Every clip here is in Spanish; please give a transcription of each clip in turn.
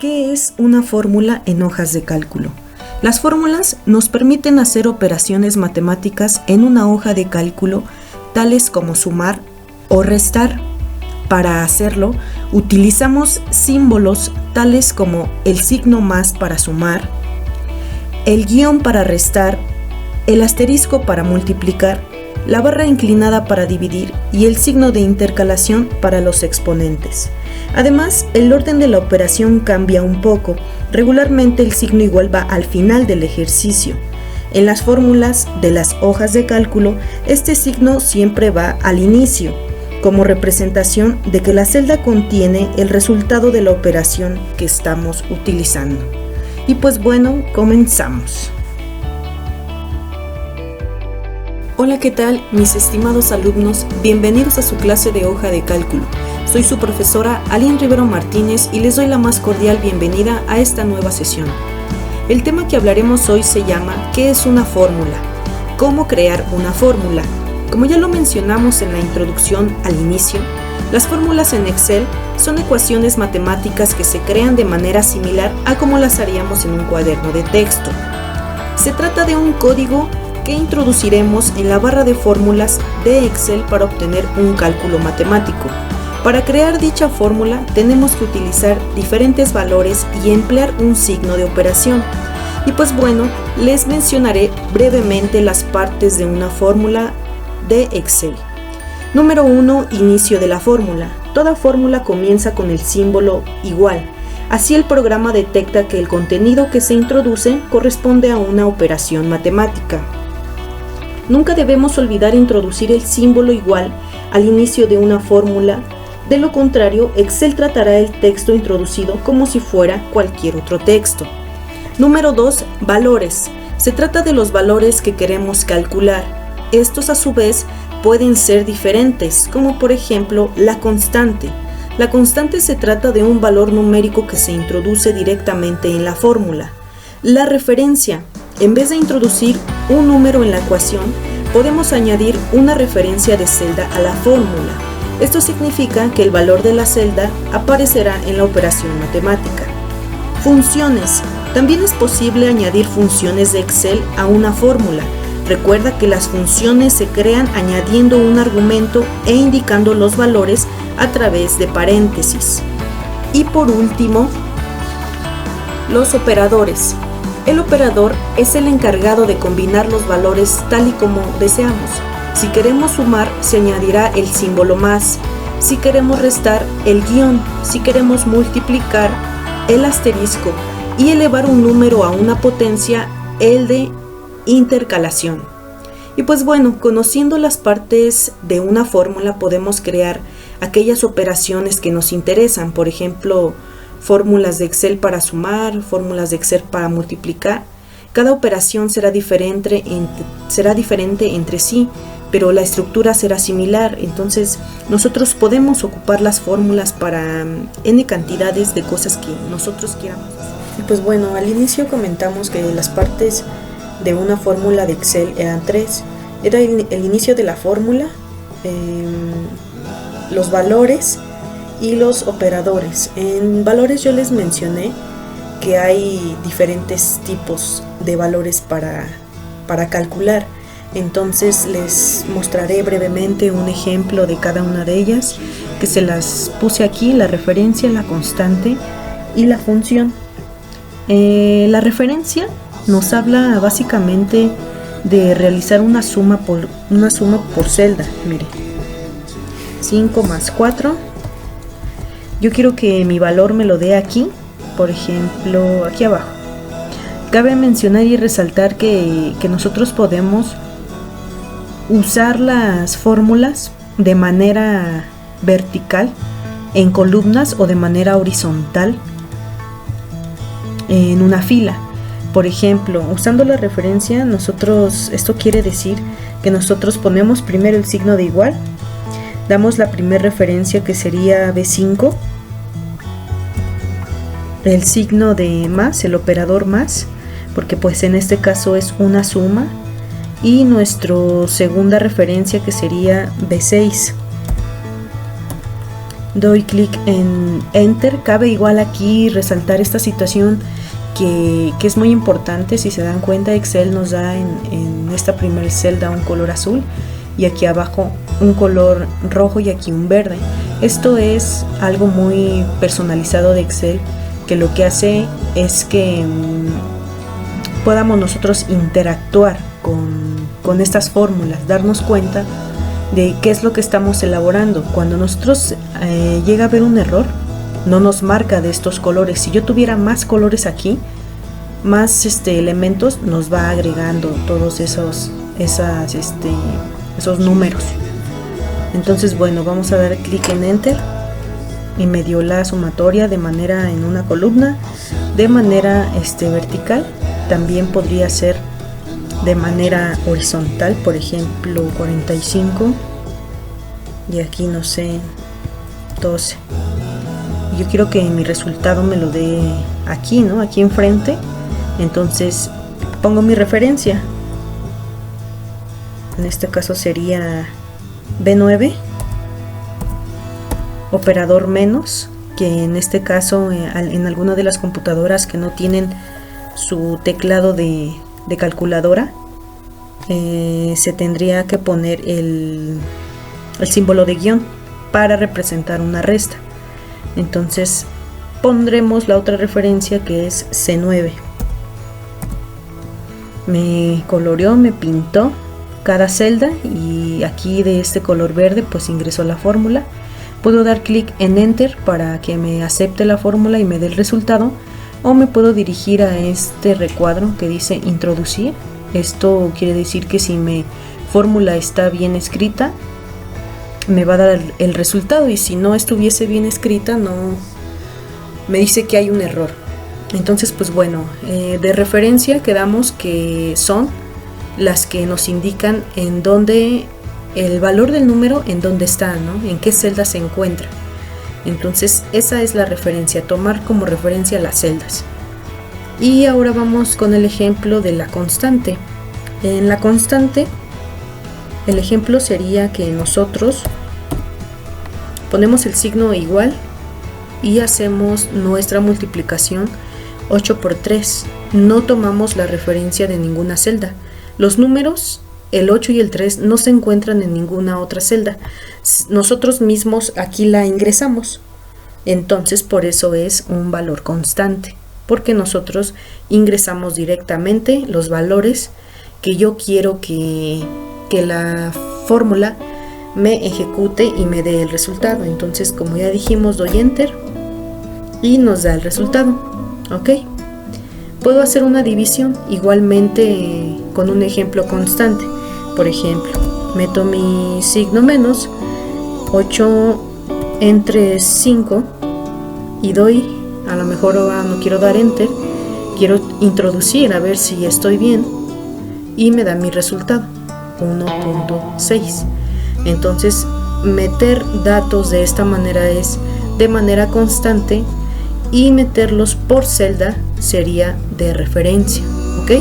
¿Qué es una fórmula en hojas de cálculo? Las fórmulas nos permiten hacer operaciones matemáticas en una hoja de cálculo, tales como sumar o restar. Para hacerlo, utilizamos símbolos tales como el signo más para sumar, el guión para restar, el asterisco para multiplicar, la barra inclinada para dividir y el signo de intercalación para los exponentes. Además, el orden de la operación cambia un poco. Regularmente el signo igual va al final del ejercicio. En las fórmulas de las hojas de cálculo, este signo siempre va al inicio, como representación de que la celda contiene el resultado de la operación que estamos utilizando. Y pues bueno, comenzamos. Hola, ¿qué tal, mis estimados alumnos? Bienvenidos a su clase de hoja de cálculo. Soy su profesora Aline Rivero Martínez y les doy la más cordial bienvenida a esta nueva sesión. El tema que hablaremos hoy se llama ¿qué es una fórmula? ¿Cómo crear una fórmula? Como ya lo mencionamos en la introducción al inicio, las fórmulas en Excel son ecuaciones matemáticas que se crean de manera similar a como las haríamos en un cuaderno de texto. Se trata de un código que introduciremos en la barra de fórmulas de Excel para obtener un cálculo matemático. Para crear dicha fórmula tenemos que utilizar diferentes valores y emplear un signo de operación. Y pues bueno, les mencionaré brevemente las partes de una fórmula de Excel. Número 1. Inicio de la fórmula. Toda fórmula comienza con el símbolo igual. Así el programa detecta que el contenido que se introduce corresponde a una operación matemática. Nunca debemos olvidar introducir el símbolo igual al inicio de una fórmula. De lo contrario, Excel tratará el texto introducido como si fuera cualquier otro texto. Número 2. Valores. Se trata de los valores que queremos calcular. Estos a su vez pueden ser diferentes, como por ejemplo la constante. La constante se trata de un valor numérico que se introduce directamente en la fórmula. La referencia. En vez de introducir un número en la ecuación, podemos añadir una referencia de celda a la fórmula. Esto significa que el valor de la celda aparecerá en la operación matemática. Funciones. También es posible añadir funciones de Excel a una fórmula. Recuerda que las funciones se crean añadiendo un argumento e indicando los valores a través de paréntesis. Y por último, los operadores. El operador es el encargado de combinar los valores tal y como deseamos. Si queremos sumar, se añadirá el símbolo más. Si queremos restar, el guión. Si queremos multiplicar, el asterisco. Y elevar un número a una potencia, el de intercalación. Y pues bueno, conociendo las partes de una fórmula podemos crear aquellas operaciones que nos interesan. Por ejemplo, fórmulas de Excel para sumar, fórmulas de Excel para multiplicar. Cada operación será diferente entre sí, pero la estructura será similar. Entonces nosotros podemos ocupar las fórmulas para n cantidades de cosas que nosotros queramos. Y pues bueno, al inicio comentamos que las partes de una fórmula de Excel eran tres. Era el inicio de la fórmula, los valores y los operadores. En valores yo les mencioné que hay diferentes tipos de valores para calcular. Entonces les mostraré brevemente un ejemplo de cada una de ellas, que se las puse aquí: la referencia, la constante y la función. La referencia nos habla básicamente de realizar una suma por celda. Mire, 5 más 4. Yo quiero que mi valor me lo dé aquí, por ejemplo, aquí abajo. Cabe mencionar y resaltar que nosotros podemos usar las fórmulas de manera vertical, en columnas, o de manera horizontal en una fila. Por ejemplo, usando la referencia, esto quiere decir que nosotros ponemos primero el signo de igual, damos la primera referencia que sería B5, el signo de más, el operador más, porque pues en este caso es una suma, y nuestra segunda referencia que sería B6. doy clic en Enter. Cabe igual aquí resaltar esta situación que es muy importante. Si se dan cuenta, Excel nos da en esta primera celda un color azul y aquí abajo un color rojo y aquí un verde. Esto es algo muy personalizado de Excel, que lo que hace es que podamos nosotros interactuar con estas fórmulas, darnos cuenta de qué es lo que estamos elaborando. Cuando nosotros llega a haber un error, no nos marca de estos colores. Si yo tuviera más colores aquí, más elementos, nos va agregando todos esos números. Entonces, bueno, vamos a dar clic en Enter y me dio la sumatoria de manera en una columna, de manera vertical. También podría ser de manera horizontal, por ejemplo 45 y aquí no sé 12. Yo quiero que mi resultado me lo dé aquí, ¿no? Aquí enfrente. Entonces pongo mi referencia. En este caso sería B9, operador menos, que en este caso en alguna de las computadoras que no tienen su teclado de calculadora, se tendría que poner el símbolo de guión para representar una resta. Entonces pondremos la otra referencia, que es C9. Me coloreó, me pintó cada celda y aquí de este color verde pues ingresó la fórmula. Puedo dar clic en Enter para que me acepte la fórmula y me dé el resultado, o me puedo dirigir a este recuadro que dice introducir. Esto quiere decir que si mi fórmula está bien escrita, me va a dar el resultado, y si no estuviese bien escrita, no me dice que hay un error. Entonces, pues bueno, de referencia quedamos que son las que nos indican en dónde el valor del número, en dónde está, ¿no? En qué celda se encuentra. Entonces esa es la referencia, tomar como referencia las celdas. Y ahora vamos con el ejemplo de la constante. En la constante, el ejemplo sería que nosotros ponemos el signo igual y hacemos nuestra multiplicación 8 por 3. No tomamos la referencia de ninguna celda. Los números, el 8 y el 3, no se encuentran en ninguna otra celda. Nosotros mismos aquí la ingresamos. Entonces por eso es un valor constante, porque nosotros ingresamos directamente los valores que yo quiero que la fórmula me ejecute y me dé el resultado. Entonces, como ya dijimos, doy Enter y nos da el resultado. Ok, puedo hacer una división igualmente con un ejemplo constante. Por ejemplo, meto mi signo menos, 8 entre 5 y doy, a lo mejor ahora no quiero dar Enter, quiero introducir a ver si estoy bien, y me da mi resultado 1.6. Entonces meter datos de esta manera es de manera constante, y meterlos por celda sería de referencia. Ok,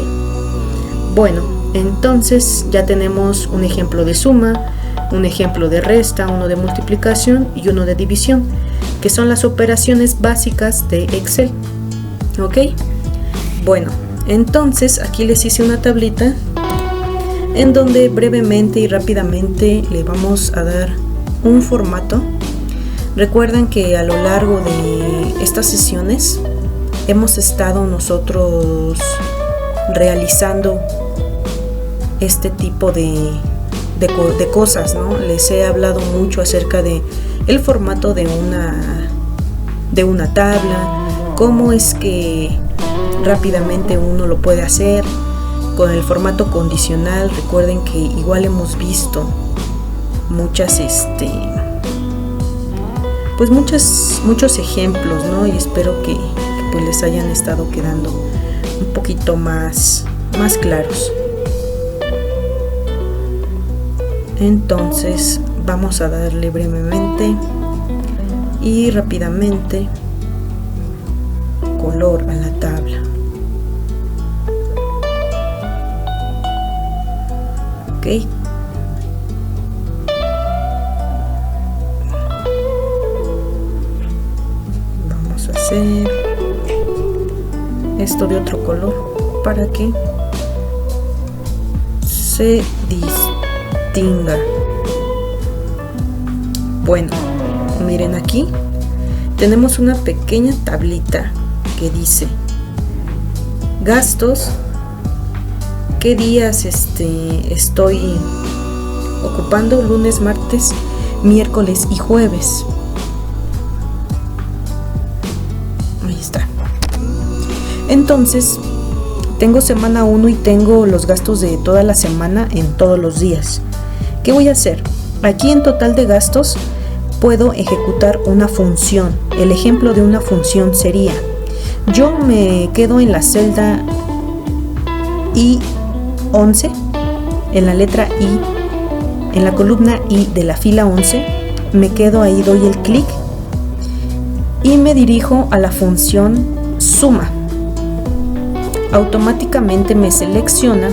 bueno, entonces ya tenemos un ejemplo de suma, un ejemplo de resta, uno de multiplicación y uno de división, que son las operaciones básicas de Excel. Ok, bueno, entonces aquí les hice una tablita en donde brevemente y rápidamente le vamos a dar un formato. Recuerden que a lo largo de estas sesiones hemos estado nosotros realizando este tipo de cosas, ¿no? Les he hablado mucho acerca de el formato de una tabla, cómo es que rápidamente uno lo puede hacer con el formato condicional. Recuerden que igual hemos visto muchos ejemplos, ¿no? Y espero que pues les hayan estado quedando un poquito más claros. Entonces vamos a darle brevemente y rápidamente color a la tabla. Ok, hacer esto de otro color para que se distinga. Bueno, miren, aquí tenemos una pequeña tablita que dice gastos, qué días estoy ocupando: lunes, martes, miércoles y jueves. Ahí está. Entonces tengo semana 1 y tengo los gastos de toda la semana en todos los días. ¿Qué voy a hacer? Aquí en total de gastos puedo ejecutar una función. El ejemplo de una función sería: yo me quedo en la celda I11, en la letra I, en la columna I de la fila 11, me quedo ahí, doy el clic y me dirijo a la función suma. Automáticamente me selecciona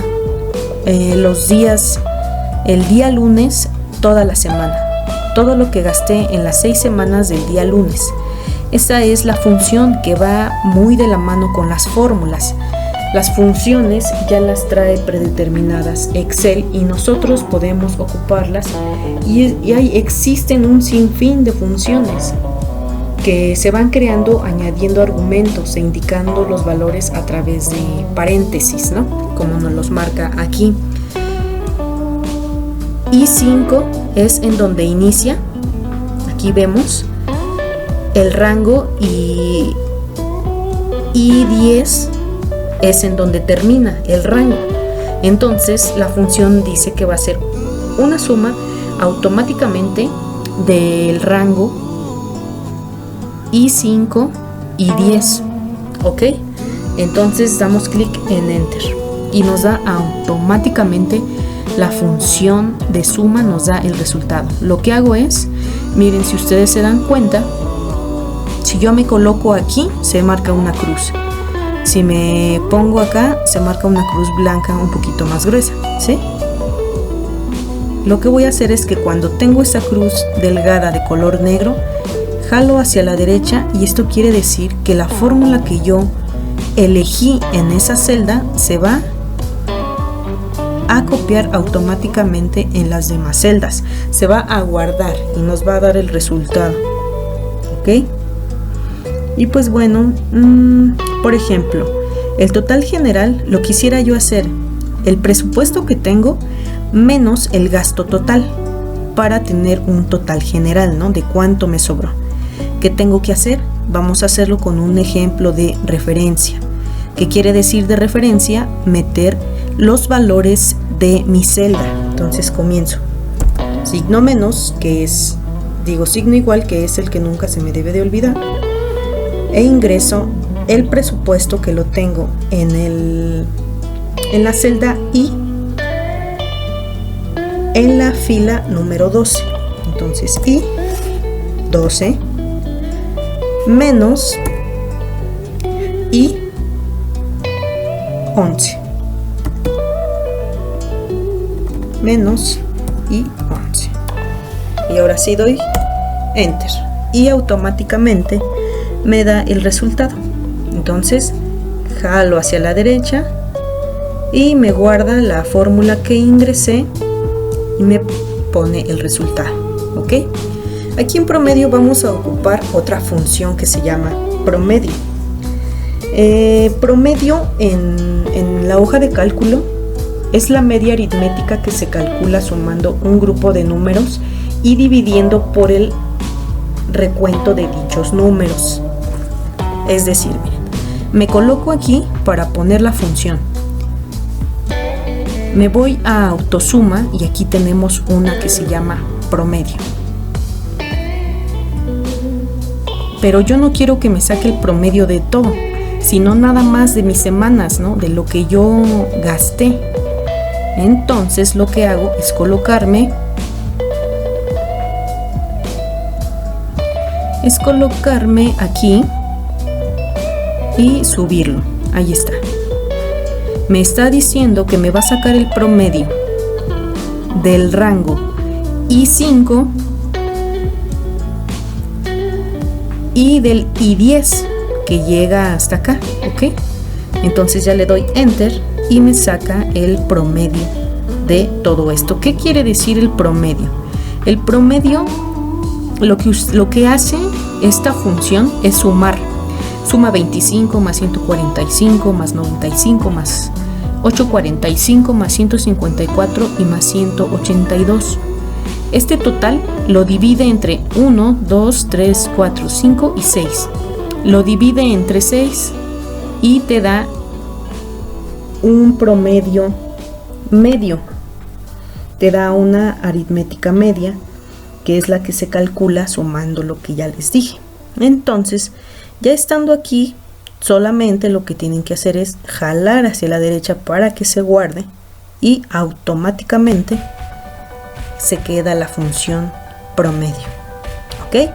los días, el día lunes, toda la semana, todo lo que gasté en las 6 semanas del día lunes. Esa es la función que va muy de la mano con las fórmulas. Las funciones ya las trae predeterminadas Excel y nosotros podemos ocuparlas, y existen un sinfín de funciones que se van creando añadiendo argumentos e indicando los valores a través de paréntesis, ¿no? Como nos los marca aquí. I5 es en donde inicia, aquí vemos el rango, y I10 es en donde termina el rango. Entonces la función dice que va a ser una suma automáticamente del rango I5 y 10, ¿ok? Entonces damos clic en Enter y nos da automáticamente la función de suma, nos da el resultado. Lo que hago es, miren, si ustedes se dan cuenta, si yo me coloco aquí, se marca una cruz. Si me pongo acá, se marca una cruz blanca un poquito más gruesa, ¿sí? Lo que voy a hacer es que cuando tengo esa cruz delgada de color negro, jalo hacia la derecha, y esto quiere decir que la fórmula que yo elegí en esa celda se va a copiar automáticamente en las demás celdas, se va a guardar y nos va a dar el resultado, ¿ok? Y pues bueno, por ejemplo, el total general lo quisiera yo hacer el presupuesto que tengo menos el gasto total para tener un total general, ¿no? De cuánto me sobró. ¿Qué tengo que hacer? Vamos a hacerlo con un ejemplo de referencia. ¿Qué quiere decir de referencia? Meter los valores de mi celda. Entonces comienzo. Signo menos, que es, digo signo igual, que es el que nunca se me debe de olvidar. E ingreso el presupuesto que lo tengo en la celda I, en la fila número 12. Entonces I12 menos I11 menos I11, y ahora sí doy Enter y automáticamente me da el resultado. Entonces jalo hacia la derecha y me guarda la fórmula que ingresé y me pone el resultado, ¿ok? Aquí en promedio vamos a ocupar otra función que se llama promedio. Promedio en la hoja de cálculo es la media aritmética que se calcula sumando un grupo de números y dividiendo por el recuento de dichos números. Es decir, miren, me coloco aquí para poner la función. Me voy a autosuma y aquí tenemos una que se llama promedio. Pero yo no quiero que me saque el promedio de todo, sino nada más de mis semanas, ¿no? De lo que yo gasté. Entonces lo que hago es colocarme aquí y subirlo. Ahí está. Me está diciendo que me va a sacar el promedio del rango I5 y del I10, que llega hasta acá, ¿ok? Entonces ya le doy Enter y me saca el promedio de todo esto. ¿Qué quiere decir el promedio? El promedio, lo que hace esta función es sumar. Suma 25 más 145 más 95 más 845 más 154 y más 182. Este total lo divide entre 1, 2, 3, 4, 5 y 6. Lo divide entre 6 y te da un promedio medio. Te da una aritmética media, que es la que se calcula sumando lo que ya les dije. Entonces, ya estando aquí, solamente lo que tienen que hacer es jalar hacia la derecha para que se guarde y automáticamente se queda la función promedio, ¿ok?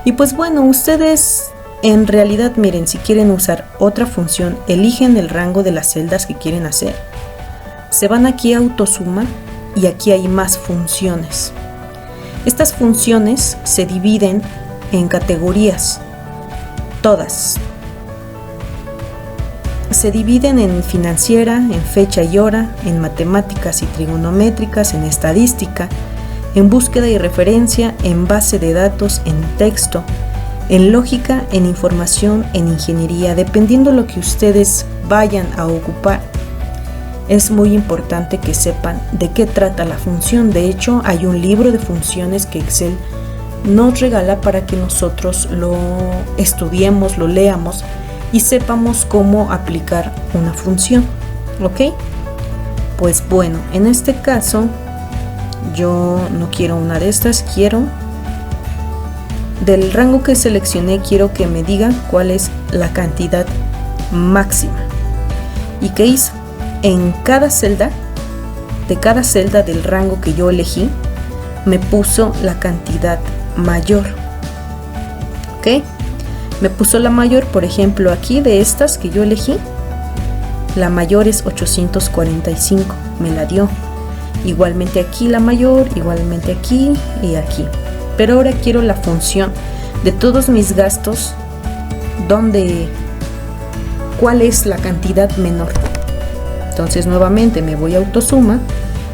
Y pues bueno, ustedes en realidad, miren, si quieren usar otra función, eligen el rango de las celdas que quieren hacer, se van aquí a autosuma y aquí hay más funciones. Estas funciones se dividen en categorías, todas. Se dividen en financiera, en fecha y hora, en matemáticas y trigonométricas, en estadística, en búsqueda y referencia, en base de datos, en texto, en lógica, en información, en ingeniería, dependiendo lo que ustedes vayan a ocupar. Es muy importante que sepan de qué trata la función. De hecho, hay un libro de funciones que Excel nos regala para que nosotros lo estudiemos, lo leamos y sepamos cómo aplicar una función, ¿ok? Pues bueno, en este caso yo no quiero una de estas, quiero del rango que seleccioné, quiero que me diga cuál es la cantidad máxima. ¿Y qué hizo? En cada celda, de cada celda del rango que yo elegí, me puso la cantidad mayor, ¿ok? Me puso la mayor, por ejemplo, aquí de estas que yo elegí, la mayor es 845, me la dio. Igualmente aquí la mayor, igualmente aquí y aquí. Pero ahora quiero la función de todos mis gastos, ¿cuál es la cantidad menor? Entonces nuevamente me voy a autosuma,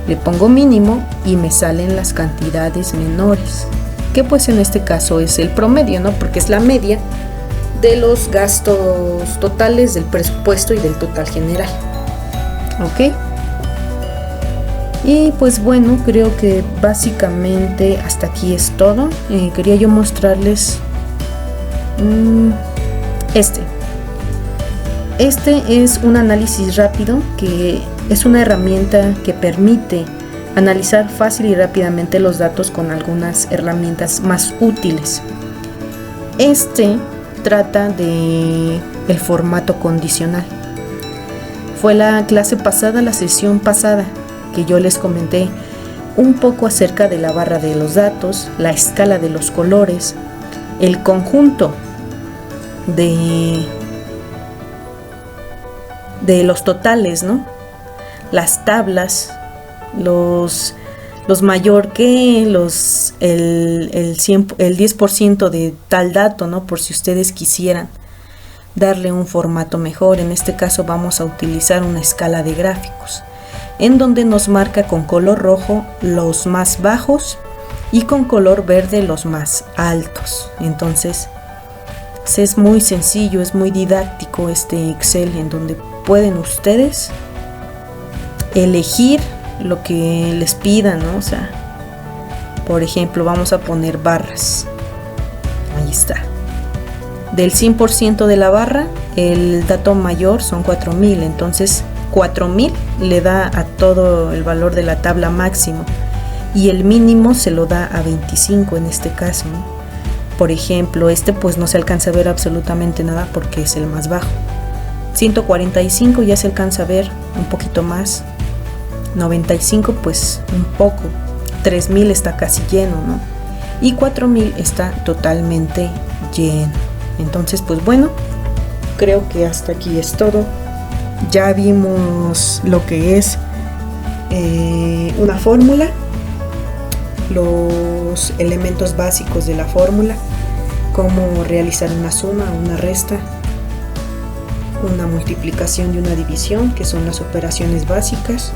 le pongo mínimo y me salen las cantidades menores, que pues en este caso es el promedio, ¿no? Porque es la media de los gastos totales del presupuesto y del total general, ¿ok? Y pues bueno, creo que básicamente hasta aquí es todo. Quería yo mostrarles Este es un análisis rápido, que es una herramienta que permite analizar fácil y rápidamente los datos con algunas herramientas más útiles. Trata de el formato condicional. Fue la clase pasada, la sesión pasada, que yo les comenté un poco acerca de la barra de los datos, la escala de los colores, el conjunto de los totales, ¿no? Las tablas, los mayor que, el 10% de tal dato, ¿no? Por si ustedes quisieran darle un formato mejor. En este caso vamos a utilizar una escala de gráficos, en donde nos marca con color rojo los más bajos y con color verde los más altos. Entonces es muy sencillo, es muy didáctico este Excel, en donde pueden ustedes elegir lo que les pidan, ¿no? O sea, por ejemplo, vamos a poner barras. Ahí está. Del 100% de la barra, el dato mayor son 4000, entonces 4000 le da a todo el valor de la tabla máximo y el mínimo se lo da a 25 en este caso, ¿no? Por ejemplo, pues no se alcanza a ver absolutamente nada porque es el más bajo. 145 ya se alcanza a ver un poquito más. 95 pues un poco. 3000 está casi lleno, ¿no? Y 4000 está totalmente lleno. Entonces pues bueno, creo que hasta aquí es todo. Ya vimos lo que es una fórmula, los elementos básicos de la fórmula, cómo realizar una suma, una resta, una multiplicación y una división, que son las operaciones básicas,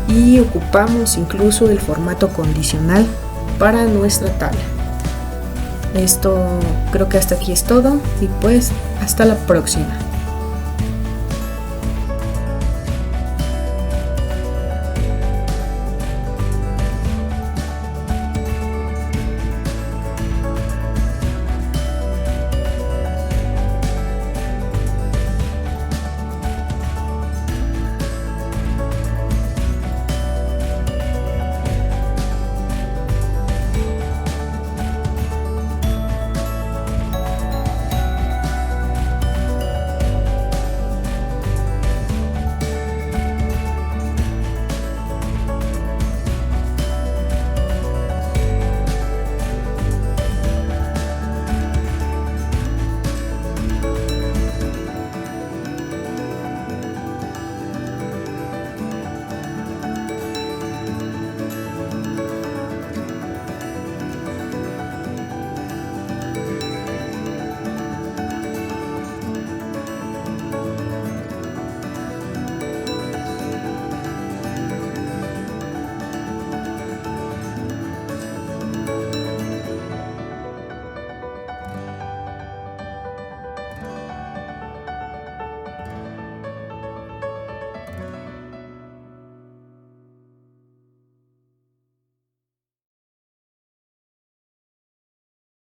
y ocupamos incluso el formato condicional para nuestra tabla. Esto creo que hasta aquí es todo y pues hasta la próxima.